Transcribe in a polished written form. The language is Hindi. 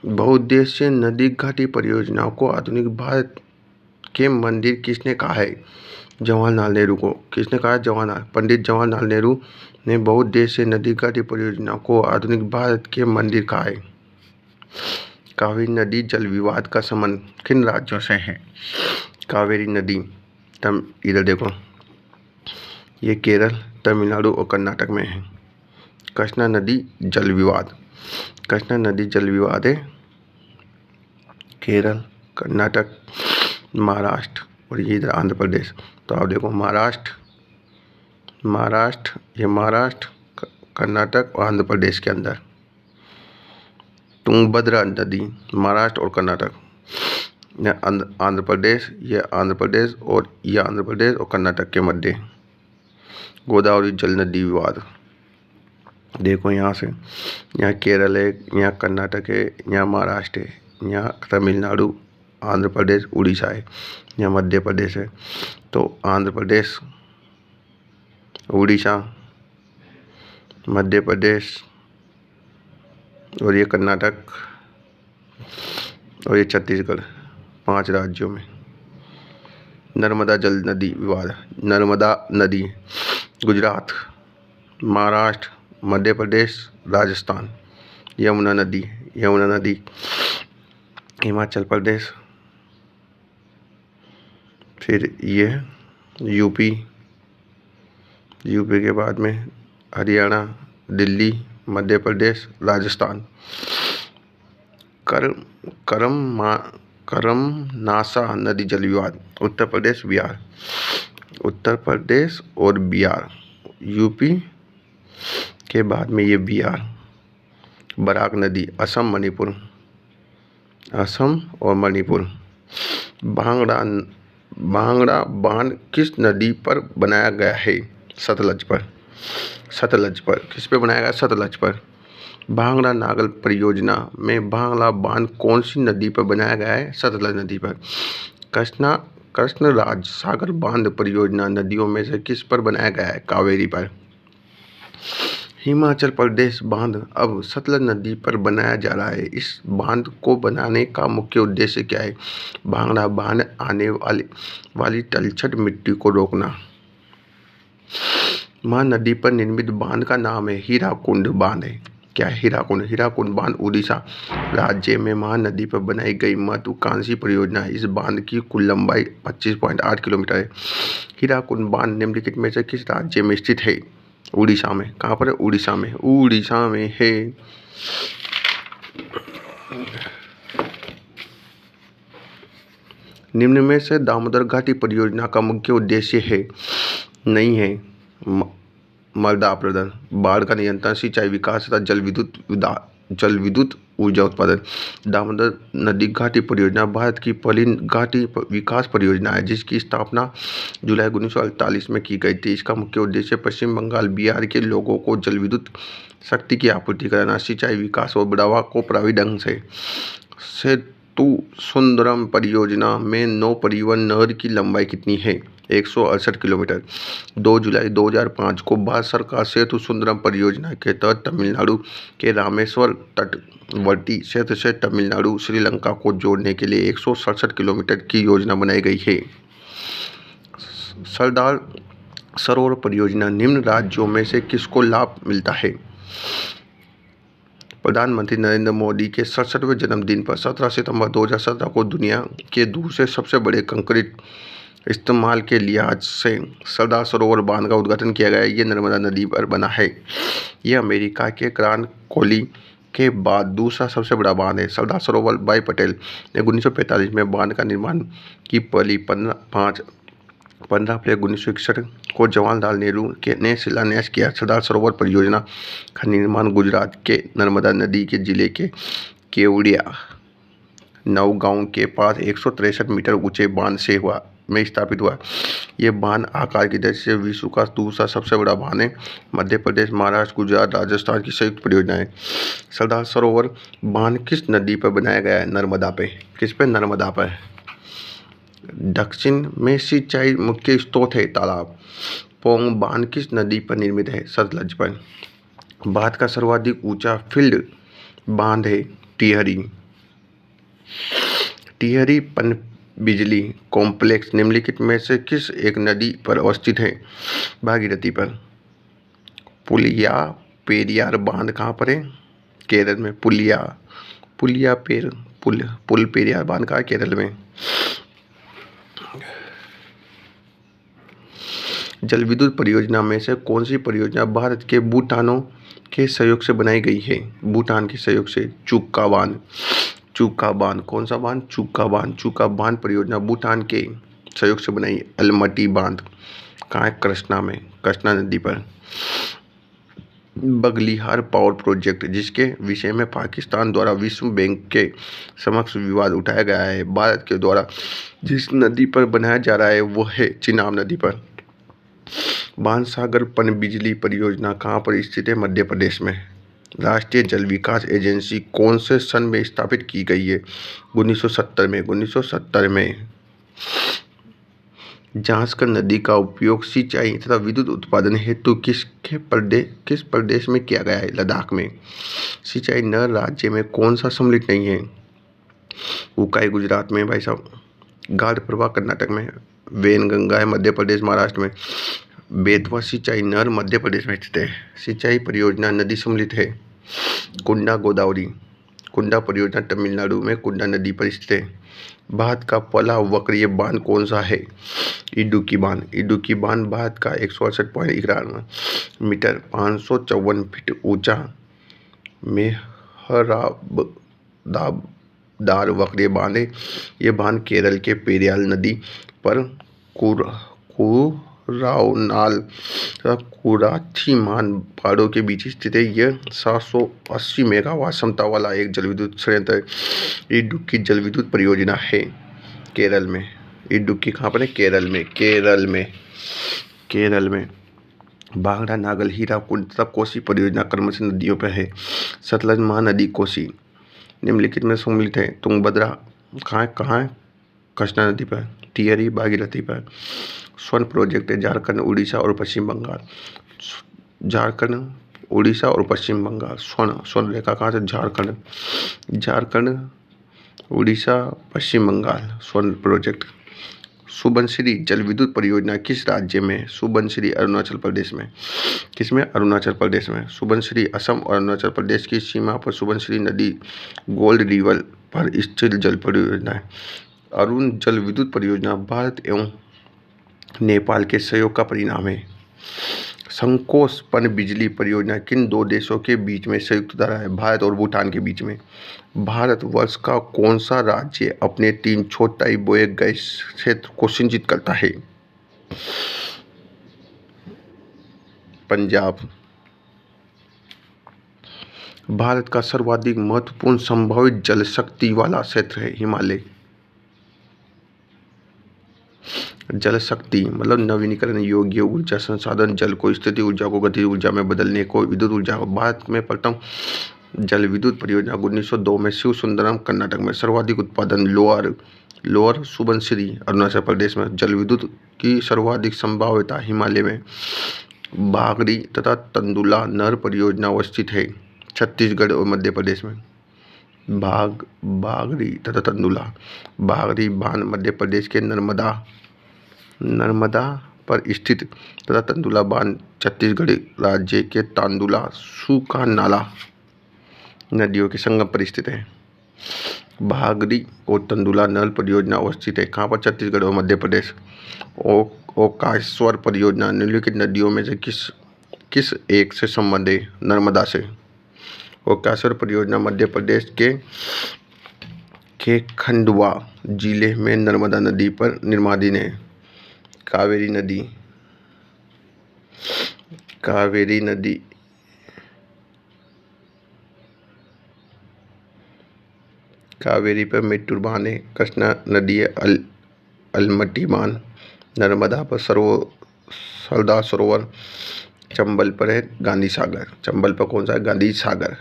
बहुउद्देशीय नदी घाटी परियोजनाओं को आधुनिक भारत के मंदिर किसने कहा है? जवाहरलाल नेहरू को। किसने कहा? पंडित जवाहरलाल नेहरू ने बहुउद्देशीय नदी घाटी परियोजनाओं को आधुनिक भारत के मंदिर कहा है। कावेरी नदी जल विवाद का संबंध किन राज्यों से है? कावेरी नदी इधर देखो, ये केरल, तमिलनाडु और कर्नाटक में है। कृष्णा नदी जल विवाद, कृष्णा नदी जल विवाद है केरल, कर्नाटक, महाराष्ट्र और ये इधर आंध्र प्रदेश। तो आप देखो महाराष्ट्र, कर्नाटक और आंध्र प्रदेश के अंदर। तुंगभद्रा नदी महाराष्ट्र और कर्नाटक, आंध्र प्रदेश, ये आंध्र प्रदेश और ये आंध्र प्रदेश और कर्नाटक के मध्य। गोदावरी जल नदी विवाद, देखो यहाँ से, यहाँ केरल है, यहाँ कर्नाटक है, यहाँ महाराष्ट्र है, यहाँ तमिलनाडु, आंध्र प्रदेश, उड़ीसा है, यहाँ मध्य प्रदेश है। तो आंध्र प्रदेश, उड़ीसा, मध्य प्रदेश और ये कर्नाटक और ये छत्तीसगढ़, 5 राज्यों में। नर्मदा जल नदी विवाद, नर्मदा नदी गुजरात, महाराष्ट्र, मध्य प्रदेश, राजस्थान। यमुना नदी हिमाचल प्रदेश, फिर ये यूपी के बाद में हरियाणा, दिल्ली, मध्य प्रदेश, राजस्थान। करमनासा नदी जल विवाद, उत्तर प्रदेश और बिहार, यूपी के बाद में ये बिहार। बराक नदी असम और मणिपुर। भांगड़ा बांध किस नदी पर बनाया गया है? सतलज पर। किस पे बनाया गया? सतलज पर। भांगड़ा नागल परियोजना में भांगड़ा बांध कौन सी नदी पर बनाया गया है? सतलज नदी पर। कृष्णराज सागर बांध परियोजना नदियों में से किस पर बनाया गया है? कावेरी पर। हिमाचल प्रदेश बांध अब सतलज नदी पर बनाया जा रहा है। इस बांध को बनाने का मुख्य उद्देश्य क्या है? भांगड़ा बांध आने वाली तलछट मिट्टी को रोकना। महानदी पर निर्मित बांध का नाम है हीराकुंड बांध है। क्या है? हीराकुंड बांध उड़ीसा राज्य में महानदी पर बनाई गई महत्वाकांक्षी परियोजना है। इस बांध की कुल लंबाई 25.8 किलोमीटर है। हीराकुंड बांध निम्नलिखित में से किस राज्य में स्थित है? उड़ीसा में। कहाँ पर है? उड़ीसा में है। निम्न में से दामोदर घाटी परियोजना का मुख्य उद्देश्य है नहीं है मृदा अपरदन, बाढ़ का नियंत्रण, सिंचाई विकास तथा जल विद्युत ऊर्जा उत्पादन। दामोदर नदी घाटी परियोजना भारत की पहली घाटी विकास परियोजना है जिसकी स्थापना जुलाई 1948 में की गई थी। इसका मुख्य उद्देश्य पश्चिम बंगाल, बिहार के लोगों को जल विद्युत शक्ति की आपूर्ति कराना, सिंचाई विकास और बढ़ावा को प्रभावी ढंग से। सेतु सुंदरम परियोजना में नौ परिवहन नहर की लंबाई कितनी है? 168 किलोमीटर। 2 जुलाई 2005 को भारत सरकार सेतु सुंदरम परियोजना के तहत तमिलनाडु के रामेश्वर तटवर्ती क्षेत्र से तमिलनाडु श्रीलंका को जोड़ने के लिए 167 किलोमीटर की योजना बनाई गई है। सरदार सरोवर परियोजना निम्न राज्यों में से किसको लाभ मिलता है? प्रधानमंत्री नरेंद्र मोदी के 67वें जन्मदिन पर 17 सितंबर 2017 को दुनिया के दूसरे सबसे बड़े कंक्रीट इस्तेमाल के लिहाज से सरदार सरोवर बांध का उद्घाटन किया गया। ये नर्मदा नदी पर बना है। यह अमेरिका के करानकोली के बाद दूसरा सबसे बड़ा बांध है। सरदार सरोवर वल्लभभाई पटेल ने 1945 में बांध का निर्माण की पहली 15 अप्रैल 1961 को जवाहरलाल नेहरू ने शिलान्यास किया। सरदार सरोवर परियोजना का निर्माण गुजरात के नर्मदा नदी के जिले के केवड़िया नौगांव के पास 163 मीटर ऊंचे बांध में स्थापित हुआ। ये बांध आकार की दृष्टि से विश्व का दूसरा सबसे बड़ा बांध है। मध्य प्रदेश, महाराष्ट्र, गुजरात, राजस्थान की संयुक्त परियोजना है। सरदार सरोवर बांध किस नदी पर बनाया गया है? नर्मदा पे। किस पे? नर्मदा पर। दक्षिण में सिंचाई मुख्य स्रोत है तालाब। पोंग बांध किस नदी पर निर्मित है? सतलज पर। भारत का सर्वाधिक ऊंचा फील्ड बांध है टिहरी। टिहरी पनबिजली कॉम्प्लेक्स निम्नलिखित में से किस एक नदी पर अवस्थित है? भागीरथी पर। पुलिया पेरियार बांध कहाँ पर है? केरल में। पुल पेरियार बांध कहाँ है? केरल में। जल विद्युत परियोजना में से कौन सी परियोजना भारत के भूटानों के सहयोग से बनाई गई है? भूटान के सहयोग से। चूका बांध। कौन सा बांध? चूका बांध परियोजना भूटान के सहयोग से बनाई। अलमटी बांध कहाँ है? कृष्णा में, कृष्णा नदी पर। बगलिहार पावर प्रोजेक्ट जिसके विषय में पाकिस्तान द्वारा विश्व बैंक के समक्ष विवाद उठाया गया है, भारत के द्वारा जिस नदी पर बनाया जा रहा है वो है चिनाब नदी पर। बाणसागर पनबिजली परियोजना कहाँ पर स्थित है? मध्य प्रदेश में। राष्ट्रीय जल विकास एजेंसी कौन से सन में स्थापित की गई है? 1970 में। झांसकर नदी का उपयोग सिंचाई तथा विद्युत उत्पादन हेतु किस प्रदेश में किया गया है? लद्दाख में। सिंचाई नर राज्य में कौन सा सम्मिलित नहीं है? उकाई गुजरात में भाई साहब। गाढ़ प्रवाह कर्नाटक में। वेनगंगा है मध्य प्रदेश महाराष्ट्र में। बेतवा सिंचाई नहर मध्य प्रदेश में स्थित है। सिंचाई परियोजना नदी सम्मिलित है। कुंडा गोदावरी। कुंडा परियोजना तमिलनाडु में कुंडा नदी पर स्थित है। भारत का पहला वक्रीय बांध कौन सा है? इडुक्की बांध भारत का 168.91 मीटर 554 फीट ऊंचा मेहराबदार वक्रीय बांध है। ये बांध केरल के पेरियार नदी पर कुराउनाल तथा कुराथिमान पहाड़ों के बीच स्थित है। यह 780 मेगावाट क्षमता वाला एक जल विद्युत संयंत्र इडुक्की जल विद्युत परियोजना है केरल में। इडुक्की कहाँ पर है? केरल में। भांगड़ा नागल हीराकुंड तथा कोसी परियोजना क्रमशः नदियों पर है। सतलज महानदी कोसी निम्नलिखित में सम्मिलित है। तुंगभद्रा कहाँ है? कृष्णा नदी पर। टिहरी भागीरथी पर। स्वर्ण प्रोजेक्ट है झारखंड, उड़ीसा और पश्चिम बंगाल। स्वर्ण रेखा कहाँ से? झारखंड, उड़ीसा, पश्चिम बंगाल। स्वर्ण प्रोजेक्ट। सुबनसिरी जल विद्युत परियोजना किस राज्य में? सुबनसिरी अरुणाचल प्रदेश में। किसमें? अरुणाचल प्रदेश में। सुबनसिरी असम और अरुणाचल प्रदेश की सीमा पर सुबनसिरी नदी गोल्ड रिवर पर स्थित जल परियोजना है। अरुण जल विद्युत परियोजना भारत एवं नेपाल के सहयोग का परिणाम है। संकोश पनबिजली परियोजना किन दो देशों के बीच में संयुक्त धारा है? भारत और भूटान के बीच में। भारतवर्ष का कौन सा राज्य अपने 3/4 बोए गए क्षेत्र को सिंचित करता है? पंजाब। भारत का सर्वाधिक महत्वपूर्ण संभावित जल शक्ति वाला क्षेत्र है हिमालय। जल शक्ति मतलब नवीनीकरण योग्य ऊर्जा संसाधन, जल को स्थितिज ऊर्जा को गतिज ऊर्जा में बदलने को, विद्युत ऊर्जा को। भारत में प्रथम जल विद्युत परियोजना 1902 में शिव सुंदरम कर्नाटक में। सर्वाधिक उत्पादन लोअर सुबनसिरी अरुणाचल प्रदेश में। जल विद्युत की सर्वाधिक संभाव्यता हिमालय में। बागरी तथा तंदुला नहर परियोजना अवस्थित है छत्तीसगढ़ और मध्य प्रदेश में। बागरी तथा तंदुला। बागरी बांध मध्य प्रदेश के नर्मदा पर स्थित तथा तंदुला बांध छत्तीसगढ़ राज्य के तांदुला सूखा नाला नदियों के संगम पर स्थित है। बागरी और तंदुला नहर परियोजना अवस्थित है कहाँ पर? छत्तीसगढ़ और मध्य प्रदेश। ओकाश्वर परियोजना निम्नलिखित नदियों में से किस एक से संबंध है? नर्मदा से। ओकाश्वर परियोजना मध्य प्रदेश के खंडवा जिले में नर्मदा नदी पर निर्माणाधीन है। कावेरी पर मेट्टूर बांध है। कृष्णा नदी है अलमटी बांध। नर्मदा पर सरदार सरोवर। चंबल पर है गांधी सागर। चंबल पर कौन सा है? गांधी सागर।